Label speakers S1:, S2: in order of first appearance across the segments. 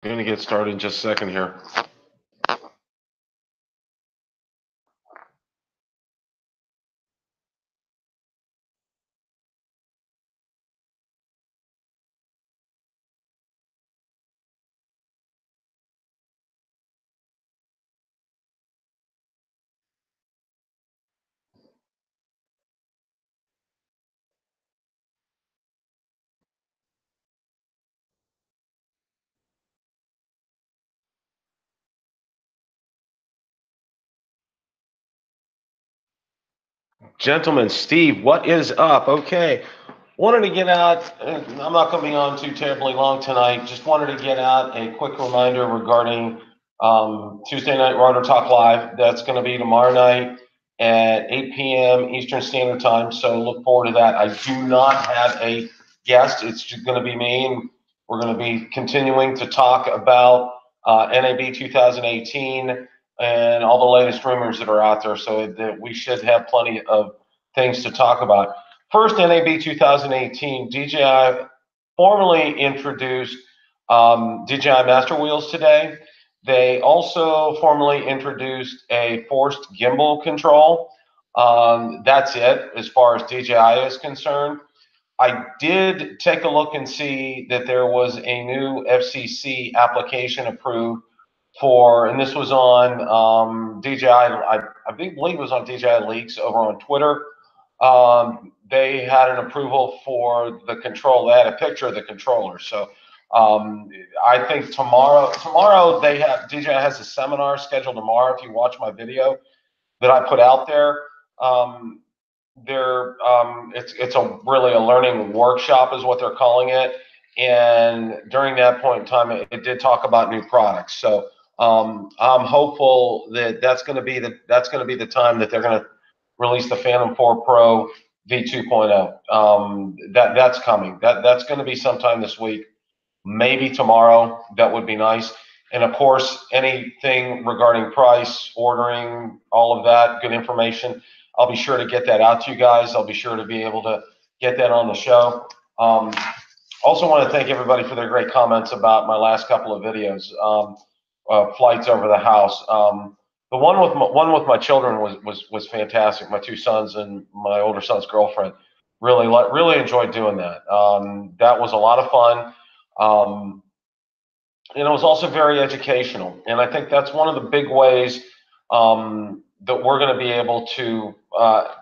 S1: Going to get started in just a second here. Gentlemen, Steve, what is up? Okay, wanted to get out, I'm not going to be on too terribly long tonight, just wanted to get out a quick reminder regarding Tuesday Night Rotor Talk Live. That's going to be tomorrow night at 8 p.m. Eastern Standard Time, so look forward to that. I do not have a guest. It's just going to be me, and we're going to be continuing to talk about NAB 2018 and all the latest rumors that are out there, so that we should have plenty of things to talk about. First, NAB 2018, DJI formally introduced DJI Master Wheels today. They also formally introduced a forced gimbal control. That's it as far as DJI is concerned. I did take a look and see that there was a new FCC application approved for, and this was on DJI, I believe it was on DJI Leaks over on Twitter. They had an approval for the control. They had a picture of the controller. So I think tomorrow DJI has a seminar scheduled tomorrow. If you watch my video that I put out there, it's really a learning workshop is what they're calling it. And during that point in time, it did talk about new products. So I'm hopeful that that's going to be the time that they're going to release the Phantom 4 Pro V2.0. That's coming. That's going to be sometime this week, maybe tomorrow. That would be nice. And of course, anything regarding price, ordering, all of that, good information, I'll be sure to get that out to you guys. I'll be sure to be able to get that on the show. Also want to thank everybody for their great comments about my last couple of videos, flights over the house. The one with my children was fantastic. My two sons and my older son's girlfriend really enjoyed doing that. That was a lot of fun. And it was also very educational. And I think that's one of the big ways that we're going to be able to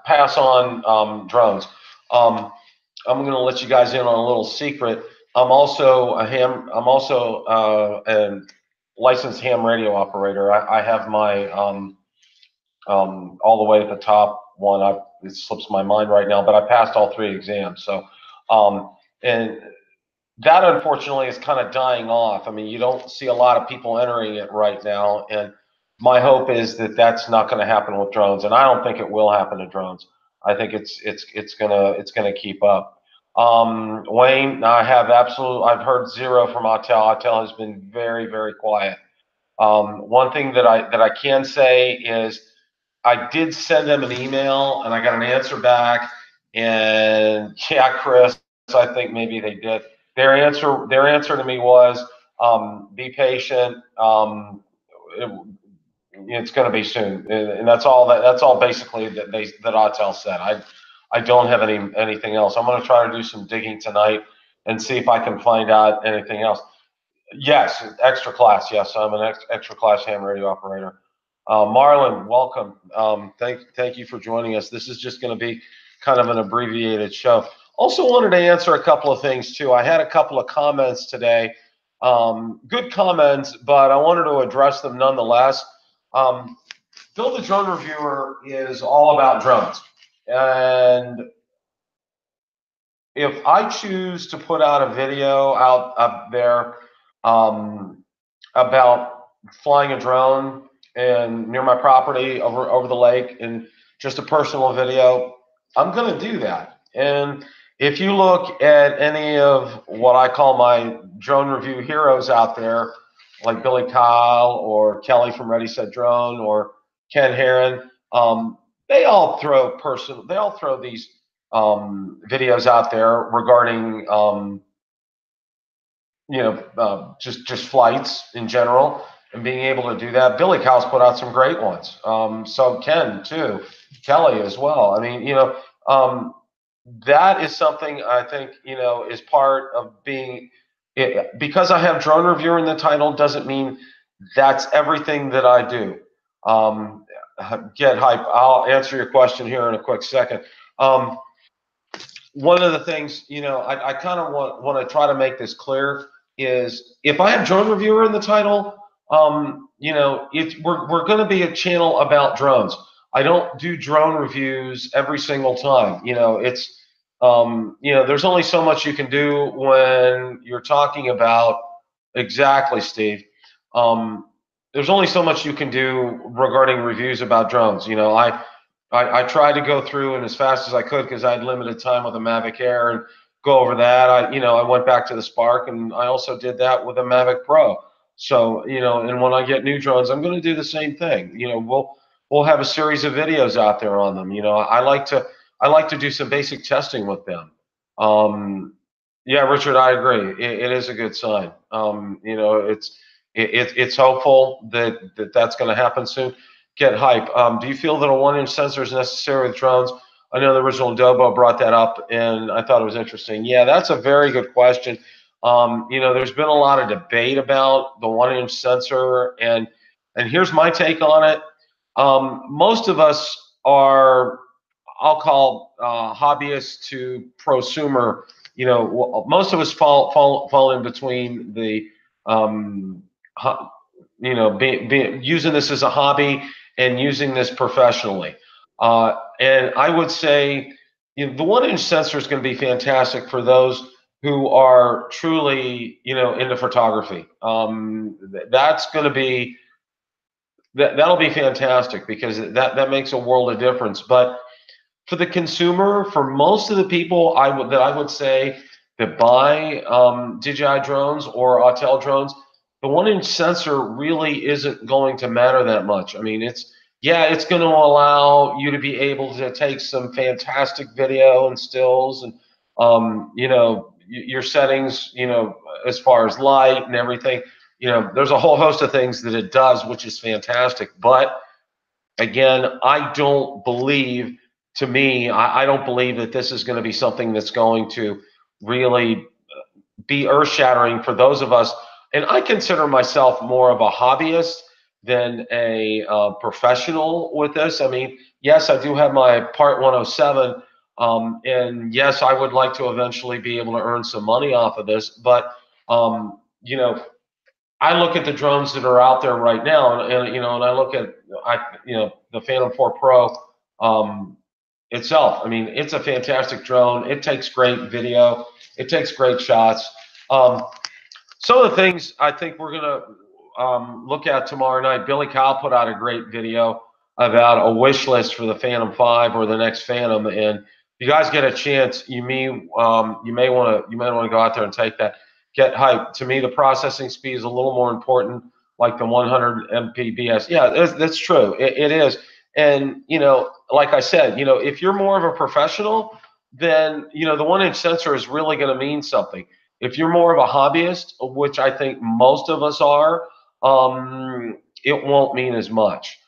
S1: pass on drones. I'm going to let you guys in on a little secret. I'm also a licensed ham radio operator. I have my all the way at the top one. It slips my mind right now, but I passed all 3 exams. So and that unfortunately is kind of dying off. I mean, you don't see a lot of people entering it right now, and my hope is that that's not going to happen with drones, and I don't think it will happen to drones. I think it's gonna keep up. Wayne, I've heard zero from Autel. Autel has been very quiet. One thing that I can say is I did send them an email and I got an answer back, and yeah, Chris, I think maybe they did. Their answer to me was, be patient. It's going to be soon, and that's all basically that Autel said. I don't have anything else. I'm going to try to do some digging tonight and see if I can find out anything else. Yes, extra class. Yes, I'm an extra class ham radio operator. Marlon, welcome. Thank you for joining us. This is just going to be kind of an abbreviated show. Also wanted to answer a couple of things too. I had a couple of comments today, good comments, but I wanted to address them nonetheless. Bill the Drone Reviewer is all about drones, and if I choose to put out a video up there about flying a drone and near my property over the lake, and just a personal video, I'm going to do that. And if you look at any of what I call my drone review heroes out there, like Billy Kyle or Kelly from Ready Set Drone or Ken Heron, they all throw these videos out there regarding just flights in general and being able to do that. Billy Cow's put out some great ones. So Ken too, Kelly as well. I mean, that is something I think, is part of being, because I have drone reviewer in the title doesn't mean that's everything that I do. Get hype. I'll answer your question here in a quick second. One of the things, I kind of want to try to make this clear is if I have drone reviewer in the title, we're going to be a channel about drones. I don't do drone reviews every single time. There's only so much you can do when you're talking about, exactly, Steve. There's only so much you can do regarding reviews about drones. I tried to go through and as fast as I could because I had limited time with a Mavic Air and go over that. I went back to the Spark and I also did that with a Mavic Pro. So, and when I get new drones, I'm going to do the same thing. We'll have a series of videos out there on them. I like to do some basic testing with them. Yeah, Richard, I agree. It is a good sign. It's hopeful that that's going to happen soon. Get hype. Do you feel that a 1-inch sensor is necessary with drones? I know the original Adobe brought that up, and I thought it was interesting. Yeah, that's a very good question. There's been a lot of debate about the 1-inch sensor, and here's my take on it. Most of us are, I'll call hobbyists to prosumer. Most of us fall in between the using this as a hobby and using this professionally. And I would say the 1-inch sensor is going to be fantastic for those who are truly, into photography. That's going to be, that'll be fantastic because that makes a world of difference. But for the consumer, for most of the people that I would say that buy DJI drones or Autel drones, the 1-inch sensor really isn't going to matter that much. I mean, it's going to allow you to be able to take some fantastic video and stills and, your settings, as far as light and everything. There's a whole host of things that it does, which is fantastic. But again, I don't believe that this is going to be something that's going to really be earth-shattering for those of us. And I consider myself more of a hobbyist than a professional with this. I mean, yes, I do have my Part 107, and yes, I would like to eventually be able to earn some money off of this. But I look at the drones that are out there right now, and I look at the Phantom 4 Pro itself. I mean, it's a fantastic drone. It takes great video. It takes great shots. Some of the things I think we're gonna look at tomorrow night. Billy Kyle put out a great video about a wish list for the Phantom 5 or the next Phantom, and if you guys get a chance, you may want to go out there and take that. Get hype. To me, the processing speed is a little more important, like the 100 Mbps. Yeah, that's true. It is. And, like I said, if you're more of a professional, then, the 1-inch sensor is really going to mean something. If you're more of a hobbyist, which I think most of us are, it won't mean as much.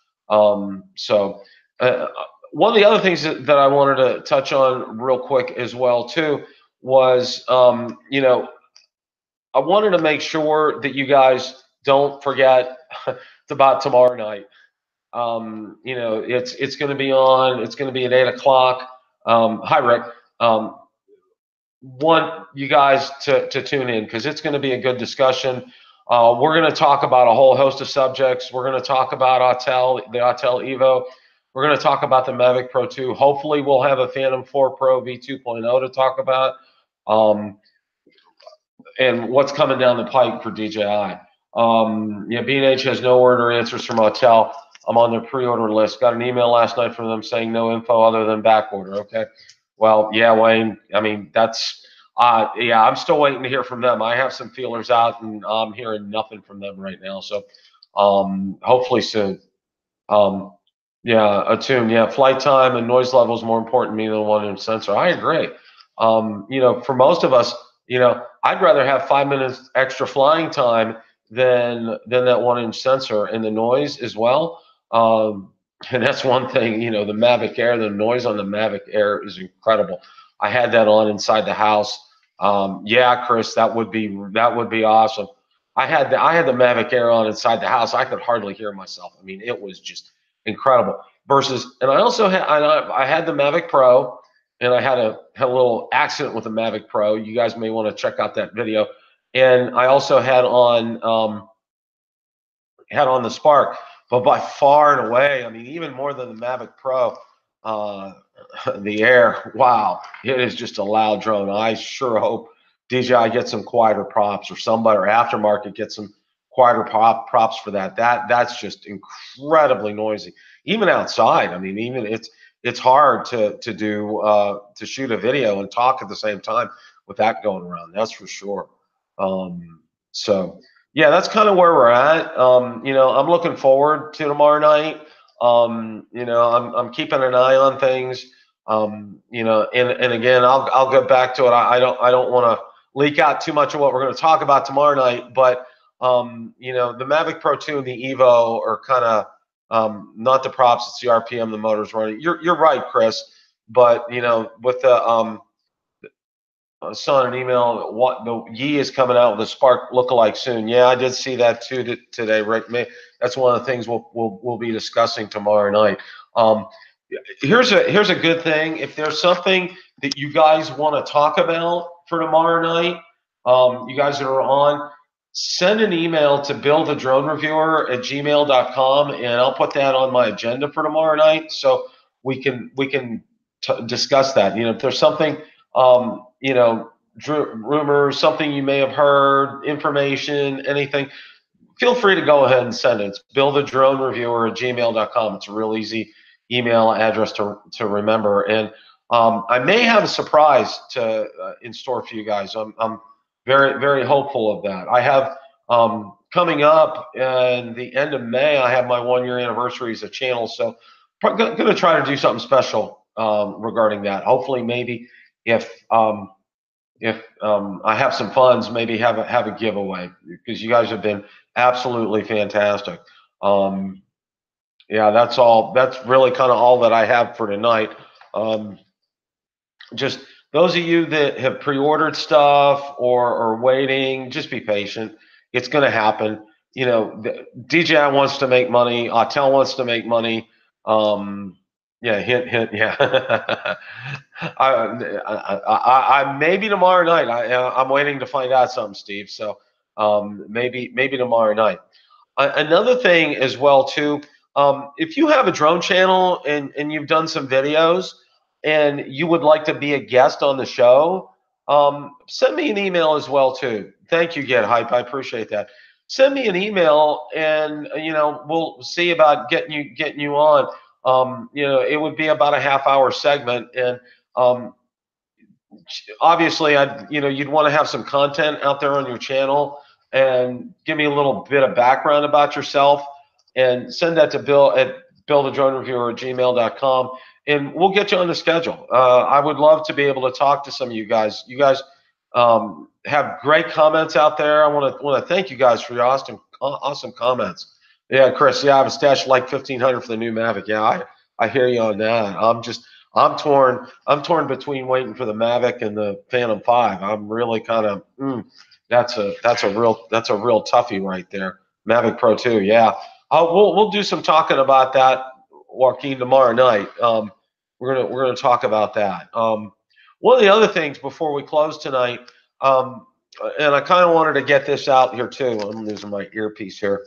S1: One of the other things that I wanted to touch on real quick as well, too, was, I wanted to make sure that you guys don't forget about tomorrow night. It's going to be on. It's going to be at 8 o'clock. Hi, Rick. Want you guys to tune in because it's going to be a good discussion. We're going to talk about a whole host of subjects. We're going to talk about the Autel Evo. We're going to talk about the Mavic Pro 2. Hopefully, we'll have a Phantom 4 Pro V2.0 to talk about. And what's coming down the pike for DJI. B&H has no word or answers from Autel. I'm on their pre-order list. Got an email last night from them saying no info other than back order. Okay. Well, yeah, Wayne. I mean, that's I'm still waiting to hear from them. I have some feelers out, and I'm hearing nothing from them right now. So, hopefully soon. Attune. Yeah, flight time and noise level is more important to me than a 1-inch sensor. I agree. For most of us, I'd rather have 5 minutes extra flying time than that 1-inch sensor, and the noise as well. And that's one thing, the Mavic Air, the noise on the Mavic Air is incredible. I had that on inside the house. Yeah, Chris, that would be awesome. I had the Mavic Air on inside the house. I could hardly hear myself. I mean, it was just incredible. And I also had I had the Mavic Pro, and I had a little accident with the Mavic Pro. You guys may want to check out that video. And I also had on the Spark, but by far and away, I mean, even more than the Mavic Pro, the Air, wow, it is just a loud drone. I sure hope DJI gets some quieter props, or somebody, or Aftermarket gets some quieter props for that. That's just incredibly noisy, even outside. I mean, even it's hard to shoot a video and talk at the same time with that going around. That's for sure. So yeah, that's kind of where we're at. I'm looking forward to tomorrow night. I'm keeping an eye on things. And again, I'll get back to it. I don't want to leak out too much of what we're going to talk about tomorrow night, but the Mavic Pro 2 and the Evo are kind of not the props, it's the RPM the motor's running. You're right, Chris, but with the I saw an email, what the Yi is coming out with a Spark lookalike soon. Yeah, I did see that too today, Rick. That's one of the things we'll be discussing tomorrow night. Here's a good thing. If there's something that you guys want to talk about for tomorrow night, you guys that are on, send an email to buildadronereviewer@gmail.com, and I'll put that on my agenda for tomorrow night, so we can discuss that. If there's something, rumors, something you may have heard, information, anything, feel free to go ahead and send it. It's buildadronereviewer@gmail.com. It's a real easy email address to remember. And I may have a surprise in store for you guys. I'm very, very hopeful of that. I have coming up in the end of May, I have my 1-year anniversary as a channel. So I'm going to try to do something special regarding that. Hopefully, maybe if I have some funds, maybe have a giveaway, because you guys have been absolutely fantastic. Yeah, that's all. That's really kind of all that I have for tonight. Just those of you that have pre-ordered stuff or are waiting, just be patient. It's going to happen. DJI wants to make money. Autel wants to make money. Yeah, hint. Yeah. I maybe tomorrow night. I'm waiting to find out something, Steve. So maybe tomorrow night. Another thing as well too. If you have a drone channel and you've done some videos and you would like to be a guest on the show, send me an email as well too. Thank you, Get Hype. I appreciate that. Send me an email, and we'll see about getting you on. It would be about a half-hour segment, and obviously, you'd want to have some content out there on your channel, and give me a little bit of background about yourself, and send that to buildadronereviewer@gmail.com, and we'll get you on the schedule. I would love to be able to talk to some of you guys. You guys have great comments out there. I want to thank you guys for your awesome comments. Yeah, Chris. Yeah, I have a stash like 1,500 for the new Mavic. Yeah, I hear you on that. I'm torn between waiting for the Mavic and the Phantom 5. I'm really kind of that's a real toughie right there. Mavic Pro 2. Yeah. We'll do some talking about that, Joaquin, tomorrow night. We're gonna talk about that. One of the other things before we close tonight, and I kind of wanted to get this out here too. I'm losing my earpiece here.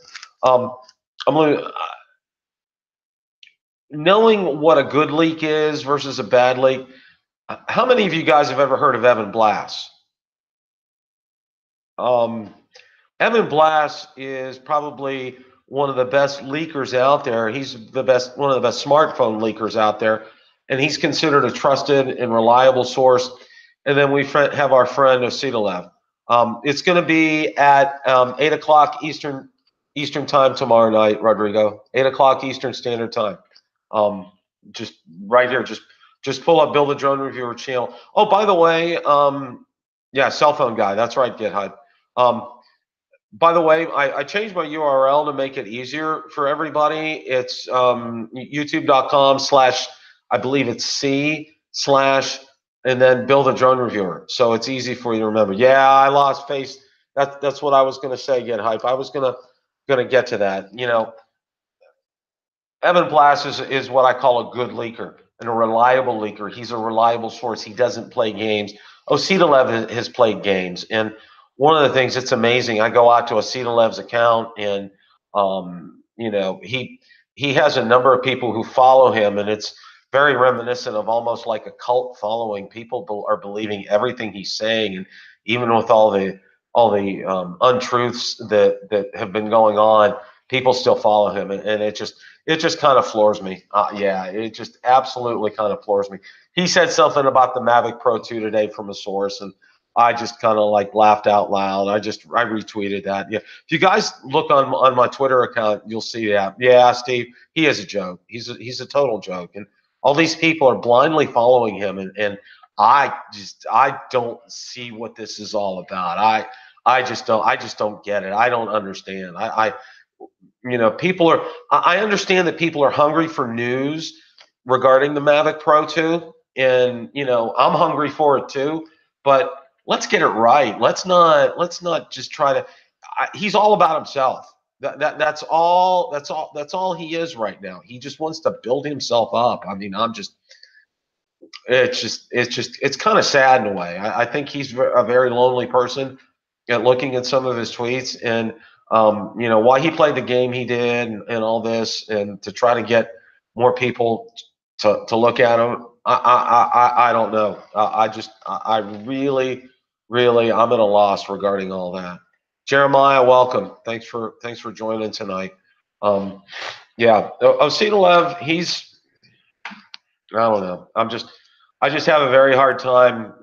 S1: Knowing what a good leak is versus a bad leak. How many of you guys have ever heard of Evan Blass? Evan Blass is probably one of the best leakers out there. He's one of the best smartphone leakers out there, and he's considered a trusted and reliable source. And then we have our friend Ositalev. It's going to be at 8 o'clock Eastern time tomorrow night, Rodrigo. 8 o'clock Eastern Standard Time. Just right here. Just pull up Build a Drone Reviewer channel. Oh, by the way, Yeah, cell phone guy. That's right, Get Hype. By the way, I changed my URL to make it easier for everybody. It's youtube.com/ I believe it's C/ and then build a drone reviewer. So it's easy for you to remember. Yeah, I lost face. That's what I was gonna say, Get Hype. I was gonna get to that. You know, Evan Blass is what I call a good leaker and a reliable leaker. He's a reliable source. He doesn't play games. Ositalev has played games. And one of the things that's amazing, I go out to Ositalev's account and, you know, he has a number of people who follow him, and it's very reminiscent of almost like a cult following. People are believing everything he's saying, and even with all the untruths that have been going on, people still follow him, and it just kind of floors me. Yeah, it just absolutely kind of floors me. He said something about the Mavic Pro 2 today from a source, and I just kind of like laughed out loud. I retweeted that. Yeah, if you guys look on my Twitter account, you'll see that. Yeah, Steve, he is a joke. He's a total joke, and all these people are blindly following him, and I don't see what this is all about. I just don't get it. I don't understand. You know, I understand that people are hungry for news regarding the Mavic Pro 2, and you know, I'm hungry for it too, but let's get it right. Let's not just try to he's all about himself. That's all he is right now. He just wants to build himself up. I mean, it's kind of sad in a way. I think he's a very lonely person. And looking at some of his tweets, and you know, why he played the game he did, and all this, and to try to get more people to look at him, I don't know. I really I'm at a loss regarding all that. Jeremiah, welcome. Thanks for joining tonight. Yeah, Ositalev, I don't know. I just have a very hard time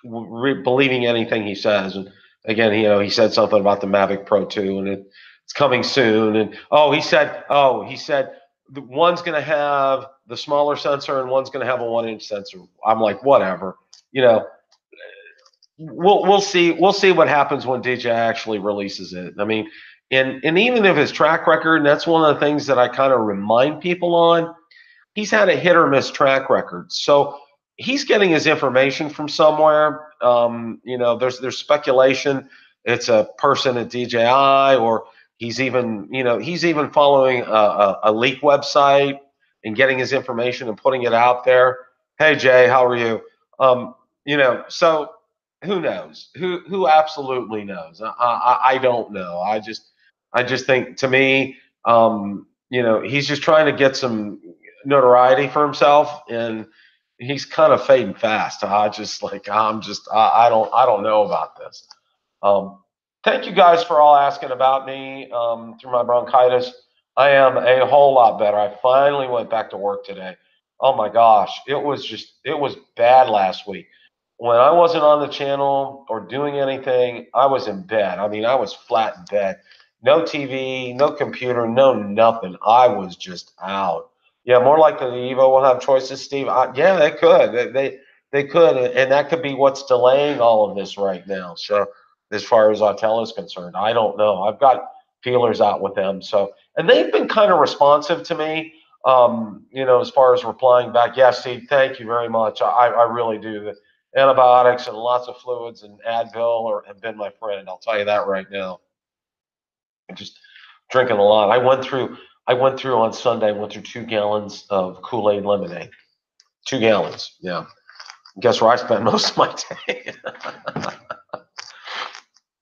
S1: believing anything he says. And again, you know, he said something about the Mavic Pro 2, and it's coming soon. And he said the one's going to have the smaller sensor and one's going to have a 1-inch sensor. I'm like, whatever. You know, we'll see what happens when DJI actually releases it. I mean, and even if his track record, and that's one of the things that I kind of remind people on, he's had a hit or miss track record. So he's getting his information from somewhere. You know, there's speculation it's a person at DJI, or he's even following a leak website and getting his information and putting it out there. Hey Jay, how are you? You know, so who knows? Who absolutely knows? I don't know. I just think, to me, you know, he's just trying to get some notoriety for himself, and he's kind of fading fast. I don't know about this. Thank you guys for all asking about me through my bronchitis. I am a whole lot better. I finally went back to work today. Oh my gosh, it was bad last week. When I wasn't on the channel or doing anything, I was in bed. I mean, I was flat in bed. No TV, no computer, no nothing. I was just out. Yeah, more likely the Evo will have choices, Steve. Yeah, they could. They could, and that could be what's delaying all of this right now. So, as far as Autel is concerned, I don't know. I've got feelers out with them, so, and they've been kind of responsive to me. You know, as far as replying back, yes, Steve, thank you very much. I really do. The antibiotics and lots of fluids and Advil have been my friend. I'll tell you that right now. I'm just drinking a lot. I went through on Sunday. I went through 2 gallons of Kool-Aid lemonade. 2 gallons. Yeah. Guess where I spent most of my day.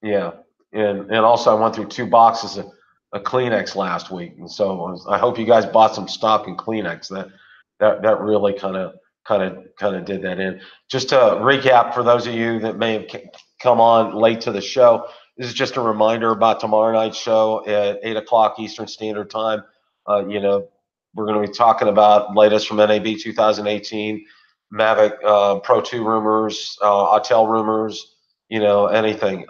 S1: Yeah. And also I went through 2 boxes of Kleenex last week, and so I hope you guys bought some stock in Kleenex. That really kind of did that in. Just to recap for those of you that may have come on late to the show, this is just a reminder about tomorrow night's show at 8 o'clock Eastern Standard Time. You know, we're going to be talking about latest from NAB 2018, Mavic Pro 2 rumors, Autel rumors, you know, anything.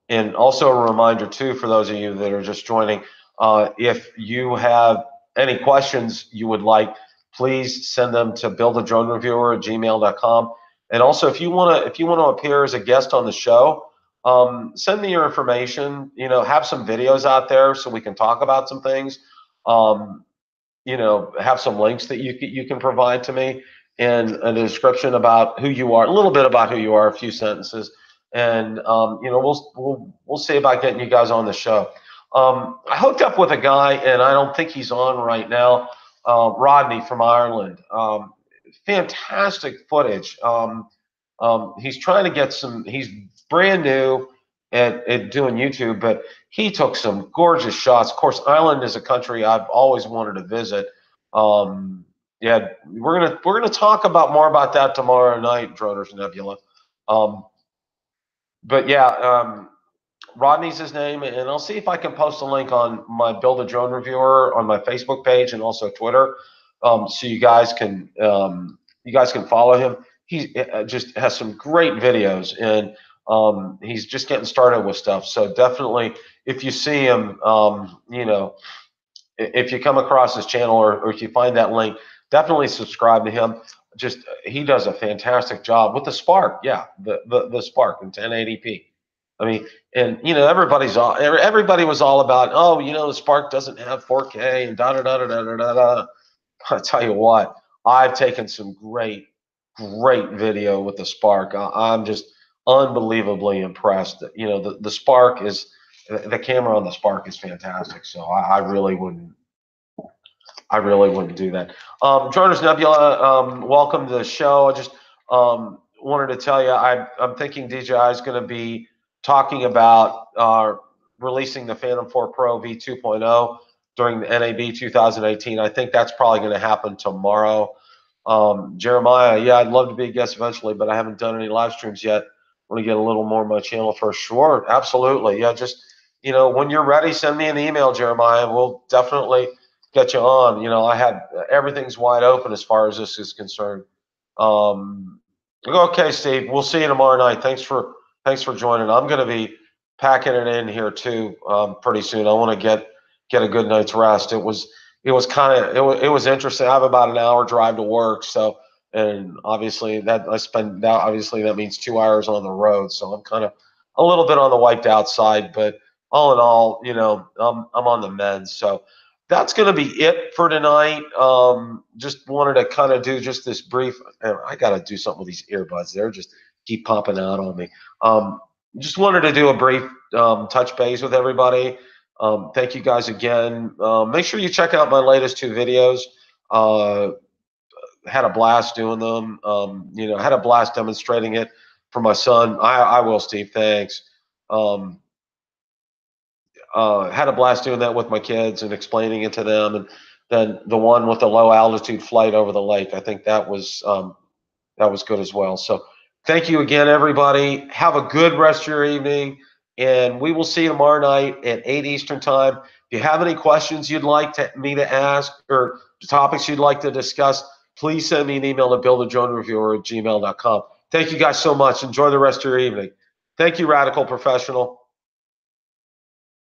S1: And also a reminder too, for those of you that are just joining, if you have any questions you would like, please send them to buildadronereviewer@gmail.com. And also, if you want to appear as a guest on the show, send me your information. You know, have some videos out there so we can talk about some things. You know, have some links that you can provide to me, and a description about who you are, a little bit about who you are, a few sentences, and you know, we'll see about getting you guys on the show. I hooked up with a guy, and I don't think he's on right now. Rodney from Ireland. Fantastic footage. He's trying to get some. He's brand new at doing YouTube, but he took some gorgeous shots. Of course, Ireland is a country I've always wanted to visit. Yeah, we're gonna talk about more about that tomorrow night, Droners Nebula. But yeah, Rodney's his name, and I'll see if I can post a link on my Build a Drone Reviewer on my Facebook page and also Twitter, so you guys can follow him. He just has some great videos, and he's just getting started with stuff. So definitely, if you see him, you know, if you come across his channel or if you find that link, definitely subscribe to him. Just he does a fantastic job with the Spark. Yeah, the Spark in 1080p. I mean, and you know, everybody was all about, oh, you know, the Spark doesn't have 4K and da da da da da da da. I tell you what, I've taken some great video with the Spark. I'm just unbelievably impressed. You know, the Spark is, the camera on the Spark is fantastic. So I really wouldn't do that. Droners Nebula, welcome to the show. I just wanted to tell you, I'm thinking DJI is going to be talking about releasing the Phantom 4 Pro V2.0 during the NAB 2018. I think that's probably going to happen tomorrow. Jeremiah, yeah, I'd love to be a guest eventually, but I haven't done any live streams yet. I want to get a little more on my channel for sure. Absolutely. Yeah, just, you know, when you're ready, send me an email, Jeremiah. We'll definitely get you on. You know, everything's wide open as far as this is concerned. Okay, Steve, we'll see you tomorrow night. Thanks for joining. I'm going to be packing it in here too pretty soon. I want to get a good night's rest. It was interesting. I have about an hour drive to work, so, and obviously that means 2 hours on the road. So I'm kind of a little bit on the wiped out side, but all in all, you know, I'm on the mend. So that's going to be it for tonight. Just wanted to kind of do just this brief. I got to do something with these earbuds. They're just keep popping out on me. Just wanted to do a brief touch base with everybody. Thank you guys again. Make sure you check out my latest 2 videos. Had a blast doing them. You know, had a blast demonstrating it for my son. I will, Steve. Thanks. Had a blast doing that with my kids and explaining it to them. And then the one with the low altitude flight over the lake, I think that was good as well. So thank you again, everybody. Have a good rest of your evening, and we will see you tomorrow night at 8 Eastern time. If you have any questions you'd like me to ask or topics you'd like to discuss, please send me an email to buildadronereviewer@gmail.com. Thank you guys so much. Enjoy the rest of your evening. Thank you, Radical Professional.